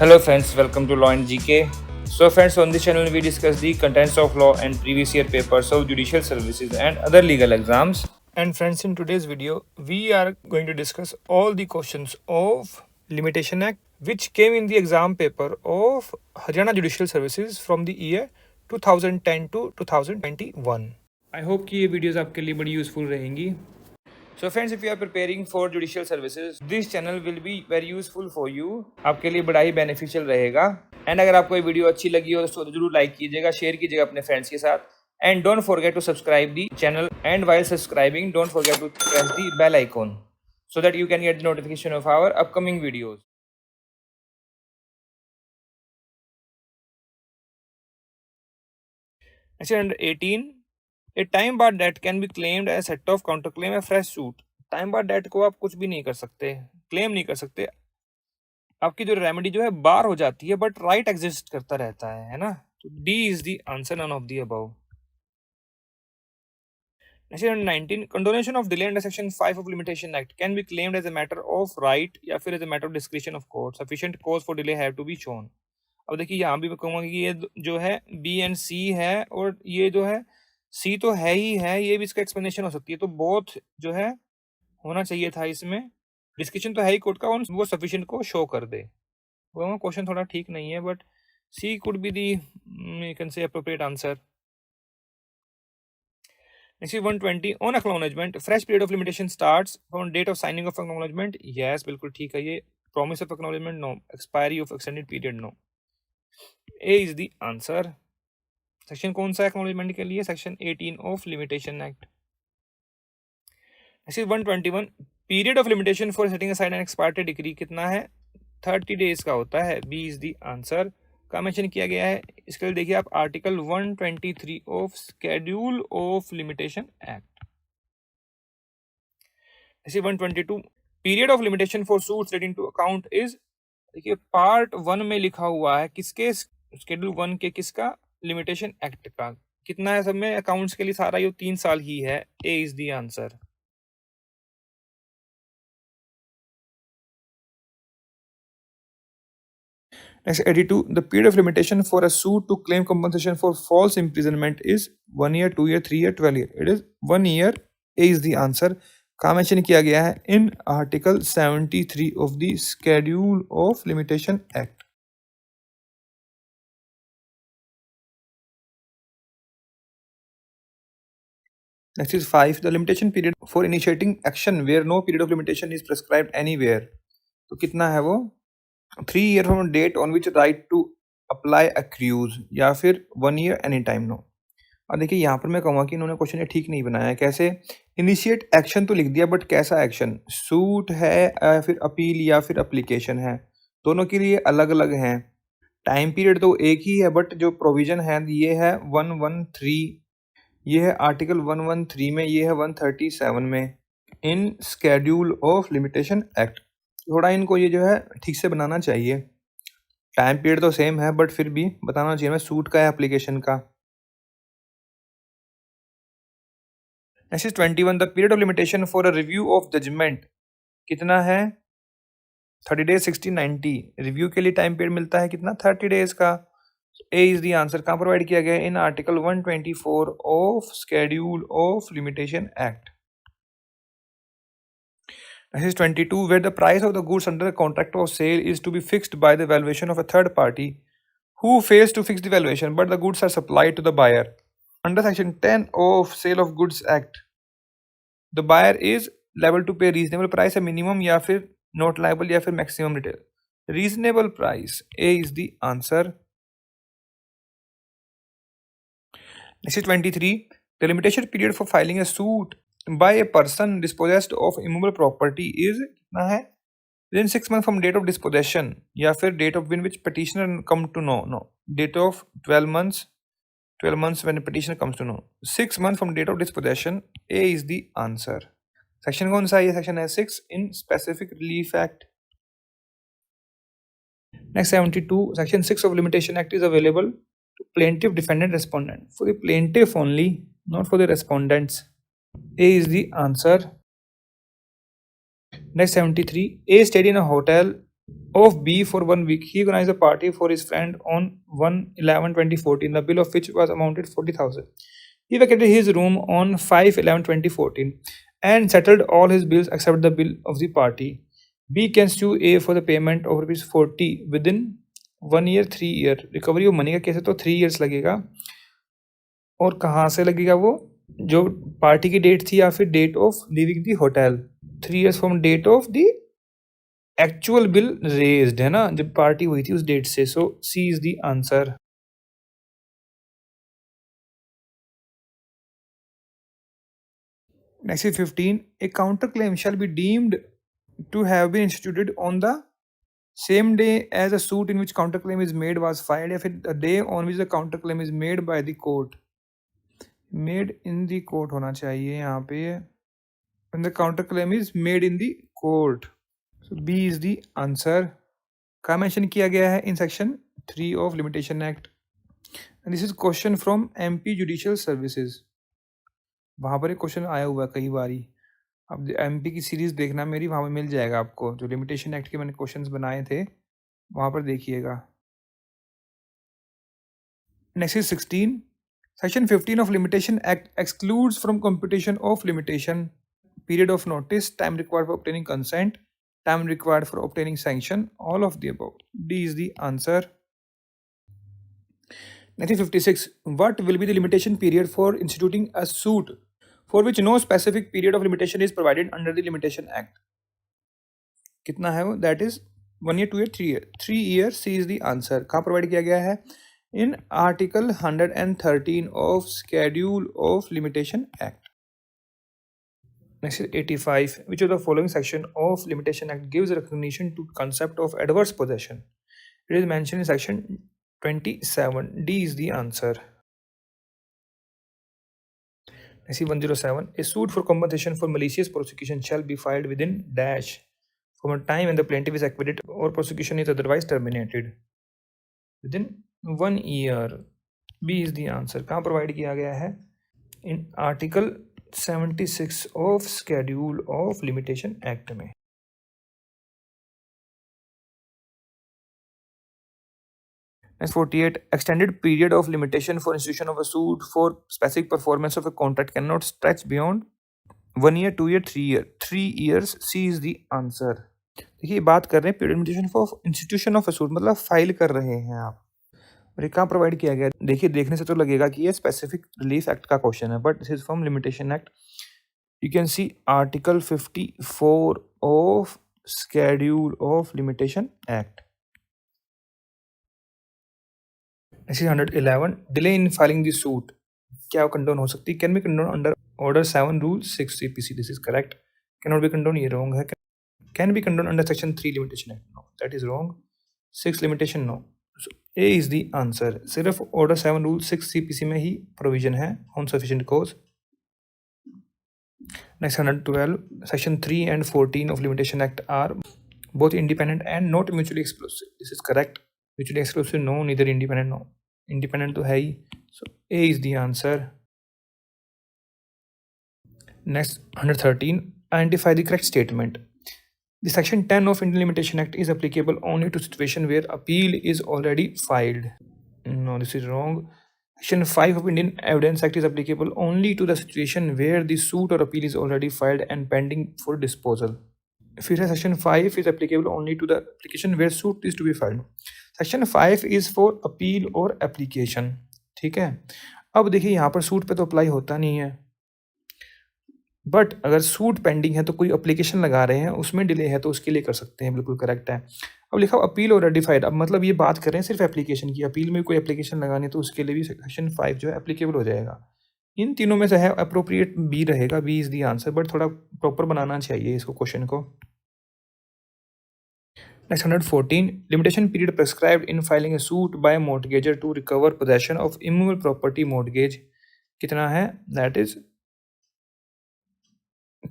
Hello friends, welcome to Law and GK. So friends, on this channel we discuss the contents of law and previous year papers of judicial services and other legal exams. And friends, in today's video, we are going to discuss all the questions of Limitation Act which came in the exam paper of Haryana Judicial Services from the year 2010 to 2021. I hope कि ये videos आपके लिए बड़ी useful रहेंगी. So friends, if you are preparing for judicial services, this channel will be very useful for you. आपके लिए बड़ा ही beneficial रहेगा. एंड अगर आपको ये वीडियो अच्छी लगी हो तो जरूर लाइक कीजिएगा, शेयर कीजिएगा अपने फ्रेंड्स के साथ. And don't forget to subscribe the channel. And while subscribing, don't forget to press the bell icon so that you can get the notification of our upcoming videos. Section under 18. A time bar debt can be claimed as set of counterclaim a fresh suit. Time bar date को आप कुछ भी नहीं कर सकते, claim नहीं कर सकते. आपकी जो रेमेडी जो है बार हो जाती है, बट राइट एग्जिस्ट करता रहता है ना. तो D is the answer, none of the above. Section 19. Condonation of delay under Section 5 of Limitation Act can be claimed as a matter of right या फिर as a matter of discretion of court. Sufficient cause for delay have to be shown. अब देखिए यहाँ भी मैं कहूँगा कि ये जो है बी एंड सी है, और ये जो है सी तो है ही है, ये भी इसका एक्सप्लेनेशन हो सकती है. तो बोथ जो है होना चाहिए था इसमें. डिस्कशन तो है ही कोर्ट का, वो सफिशिएंट को शो कर दे. वो क्वेश्चन थोड़ा ठीक नहीं है, but C could be the you can say appropriate answer. Next is 120. On acknowledgement, fresh period of limitation starts from date of signing of acknowledgement. Yes, बिल्कुल ठीक है ये. Promise of acknowledgement, no. Expiry of extended period, no. A is the answer. Section कौन सा acknowledgement के लिए? Section 18 of limitation act. Next is 121. Period of limitation for setting aside an expired decree कितना है? 30 डेज का होता है. B is the answer. का मेंशन किया गया है इसके लिए देखिए आप article 123 of schedule of limitation act. ऐसे 122. Period of limitation for suits relating to account is, देखिए पार्ट 1 में लिखा हुआ है किसके, शेड्यूल 1 के किसका? लिमिटेशन एक्ट का. कितना है सब में? अकाउंट्स के लिए सारा ये 3 साल ही है. A is the answer. Next, 82. The period of limitation for a suit to claim compensation for false imprisonment is 1 year, 2 year, 3 year, 12 year. It is 1 year. A is the answer. कहाँ mention किया गया है? In Article 73 of the Schedule of Limitation Act. Next is 5. The limitation period for initiating action where no period of limitation is prescribed anywhere. तो कितना है वो? 3 year from date on which right to apply accrues, या फिर 1 year any time no. और देखिए यहाँ पर मैं कहूँगा कि इन्होंने क्वेश्चन ये ठीक नहीं बनाया है. कैसे? इनिशिएट एक्शन तो लिख दिया, बट कैसा एक्शन? सूट है या फिर अपील या फिर अप्लीकेशन है? दोनों के लिए अलग अलग हैं. टाइम पीरियड तो एक ही है, बट जो प्रोविजन है ये है 113, ये है आर्टिकल 113 में, ये है 137 में इन शेड्यूल ऑफ लिमिटेशन एक्ट. थोड़ा इनको ये जो है ठीक से बनाना चाहिए. टाइम पीरियड तो सेम है, बट फिर भी बताना चाहिए मैं सूट का है एप्लीकेशन का. Next is 21. The period of limitation for a review of judgment कितना है? 30 डेज, 60, 90. रिव्यू के लिए टाइम पीरियड मिलता है कितना? 30 डेज का. ए इज द आंसर. कहाँ प्रोवाइड किया गया है? In article 124 of schedule of limitation act. This is 22. Where the price of the goods under the contract of sale is to be fixed by the valuation of a third party who fails to fix the valuation, but the goods are supplied to the buyer. Under Section 10 of Sale of Goods Act, the buyer is liable to pay reasonable price, a minimum या फिर not liable या फिर maximum retail. Reasonable price. A is the answer. Next is 23. The limitation period for filing a suit by a person dispossessed of immovable property is कितना है? Within 6 months from date of dispossession या फिर date of when which petitioner come to know. No, date of 12 months. 12 months when the petitioner comes to know. 6 months from date of dispossession. A is the answer. Section कौन सा है? Section है 6 in Specific Relief Act. Next 72. Section 6 of Limitation Act is available to plaintiff, defendant, respondent. For the plaintiff only, not for the respondents. A is the answer. Next 73. A stayed in a hotel of B for 1 week. He organized a party for his friend on 1/11/2014, the bill of which was amounted 40,000. He vacated his room on 5/11/2014 and settled all his bills except the bill of the party. B can sue A for the payment of rupees 40 within 1 year 3 year. Recovery of money का case है तो 3 years लगेगा. और कहाँ से लगेगा वो? जो पार्टी की डेट थी या फिर date of leaving the hotel. 3 years from date of the actual bill raised, है ना, जब पार्टी हुई थी उस डेट से. So C is the answer. Next is 15. A counter claim shall be deemed to have been instituted on the same day as a suit in which counterclaim is made was filed, या फिर the day on which the counterclaim is made by the court. Made in the court होना चाहिए यहाँ पे. when the counterclaim is made in the court. So B is the answer. कहाँ mention किया गया है? in section 3 of Limitation Act. and this is question from MP Judicial Services. वहाँ पर एक क्वेश्चन आया हुआ है कई बारी. अब MP की सीरीज देखना मेरी, वहाँ पे मिल जाएगा आपको. जो लिमिटेशन एक्ट के मैंने क्वेश्चंस बनाए थे वहाँ पर देखिएगा. Next is 16. Section 15 of limitation act excludes from computation of limitation period of notice, time required for obtaining consent, time required for obtaining sanction, all of the above. D is the answer. Next 56. What will be the limitation period for instituting a suit for which no specific period of limitation is provided under the Limitation Act. कितना है वो? That is 1 year, 2 year, 3 year. 3 years. C is the answer. कहाँ provide किया गया है? In Article 113 of Schedule of Limitation Act. Next is 85. Which of the following section of Limitation Act gives recognition to concept of adverse possession? It is mentioned in section 27. D is the answer. I see 107. A suit for compensation for malicious prosecution shall be filed within dash from a time when the plaintiff is acquitted or prosecution is otherwise terminated. Within 1 year. B is the answer. कहाँ provide किया गया है? In Article 76 of Schedule of Limitation Act में. Next 48. Extended period of limitation for institution of a suit for specific performance of a contract cannot stretch beyond 1 year, 2 year, 3 year. 3 years. C is the answer. देखिए बात कर रहे हैं period limitation for institution of a suit, मतलब file कर रहे हैं आप. और ये कहाँ प्रोवाइड किया गया? देखिए देखने से तो लगेगा कि ये स्पेसिफिक रिलीफ एक्ट का क्वेश्चन है, but this is from limitation act. You can see article 54 of schedule of limitation act. This is 111. Delay in filing the suit क्या कंडोन हो सकती है? Can be condone under order 7 rule 6 CPC. This is correct. Can not be condone, ये wrong है. Can be condone under section 3 limitation act. No, that is wrong. 6 limitation, no. A is the answer. सिर्फ order 7 rule 6 CPC में ही provision है on sufficient cause. Next 112. Section 3 and 14 of limitation act are both independent and not mutually exclusive. This is correct. Mutually exclusive, no. Neither independent, no. Independent तो है ही. So A is the answer. Next 113. Identify the correct statement. The section 10 of Indian Limitation Act is applicable only to situation where appeal is already filed. No, this is wrong. Section 5 of Indian Evidence Act is applicable only to the situation where the suit or appeal is already filed and pending for disposal. फिर है Section 5 is applicable only to the application where suit is to be filed. Section 5 is for appeal or application. ठीक है. अब देखिए यहाँ पर suit पे तो अप्लाई होता नहीं है, बट अगर सूट पेंडिंग है तो कोई एप्लीकेशन लगा रहे हैं उसमें डिले है तो उसके लिए कर सकते हैं. बिल्कुल करेक्ट है. अब लिखा अपील और रेडिफाइड. अब मतलब ये बात कर रहे हैं सिर्फ एप्लीकेशन की. अपील में कोई एप्लीकेशन लगानी है तो उसके लिए भी सेक्शन 5 जो है एप्लीकेबल हो जाएगा. इन तीनों में से है अप्रोप्रिएट बी रहेगा. B is the answer, but थोड़ा प्रॉपर बनाना चाहिए इसको क्वेश्चन को. Next 114. Limitation period prescribed in filing a suit by a mortgager to recover possession of immovable property mortgage कितना है? That is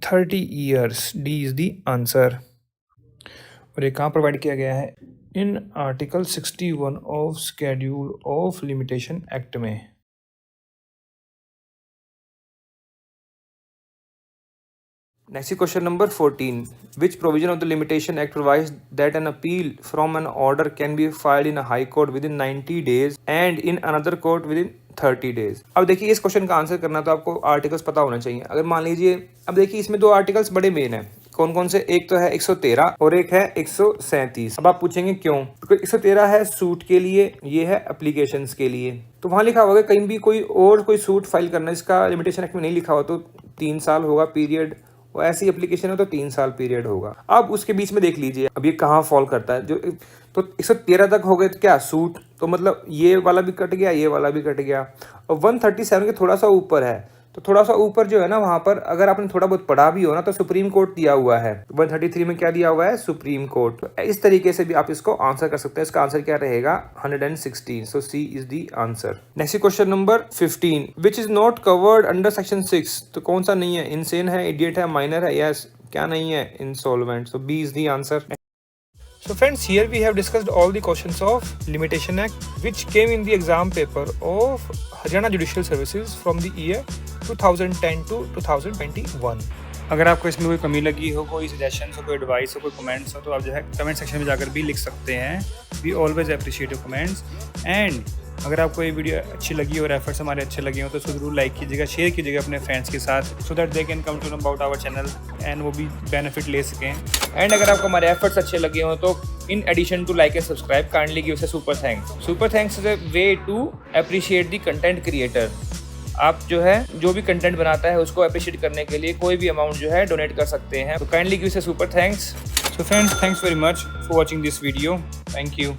30 years. D is the answer. और ये कहाँ प्रोवाइड किया गया है? In Article 61 of Schedule of Limitation Act में. Next question number 14. Which provision of the Limitation Act provides that an appeal from an order can be filed in a high court within 90 days and in another court within 30 days? अब देखिए इस question का answer करना तो आपको articles पता होना चाहिए। अगर मान लीजिए, अब देखिए इसमें दो आर्टिकल्स बड़े मेन है। कौन कौन से? एक तो है 113 और एक है 137। अब आप पूछेंगे क्यों? क्योंकि 113 है सूट के लिए, ये है एप्लीकेशंस के लिए। तो वहां लिखा होगा कहीं भी कोई सूट फाइल करना, इसका लिमिटेशन एक्ट में नहीं लिखा हो तो 3 साल होगा पीरियड, और ऐसी एप्लीकेशन है तो 3 साल पीरियड होगा। अब उसके बीच में देख लीजिए अब ये कहाँ फॉल करता है। जो तो 113 तक हो गए तो क्या सूट, तो मतलब ये वाला भी कट गया, ये वाला भी कट गया। और 137 के थोड़ा सा ऊपर है, तो थोड़ा सा ऊपर जो है ना, वहां पर अगर आपने थोड़ा बहुत पढ़ा भी हो ना, तो सुप्रीम कोर्ट दिया हुआ है। 133 में क्या दिया हुआ है? Supreme court. तो इस तरीके से भी आप इसको आंसर कर सकते हैं। इसका आंसर क्या रहेगा? 116। So C is the answer. Next question number 15। Which is not covered under section 6? तो कौन सा नहीं है? इनसेन है, इडियट है, माइनर है, यस क्या नहीं है? Insolvent. So B is the answer. So friends, here we have discussed all the questions of Limitation Act which came in the exam paper of Haryana Judicial Services from the year 2010 to 2021. अगर आपको इसमें कोई कमी लगी हो, कोई suggestion हो, कोई एडवाइस हो, कोई कमेंट्स हो, तो आप जो है कमेंट सेक्शन में जाकर भी लिख सकते हैं। We always appreciate your comments. And अगर आपको ये वीडियो अच्छी लगी और एफर्ट्स हमारे अच्छे लगे हो तो उसको जरूर लाइक कीजिएगा, शेयर कीजिएगा अपने फ्रेंड्स के साथ, so that they can come to know about our channel and वो भी बेनिफिट ले सकें। एंड अगर आपको हमारे एफर्ट्स अच्छे लगे हो तो in addition to like and subscribe kindly give us a super thanks. Super thanks is a way to appreciate the content creator. आप जो है जो भी कंटेंट बनाता है उसको अप्रिशिएट करने के लिए कोई भी अमाउंट जो है डोनेट कर सकते हैं। तो kindly give us a super thanks. So friends, thanks very much for watching this video. Thank you.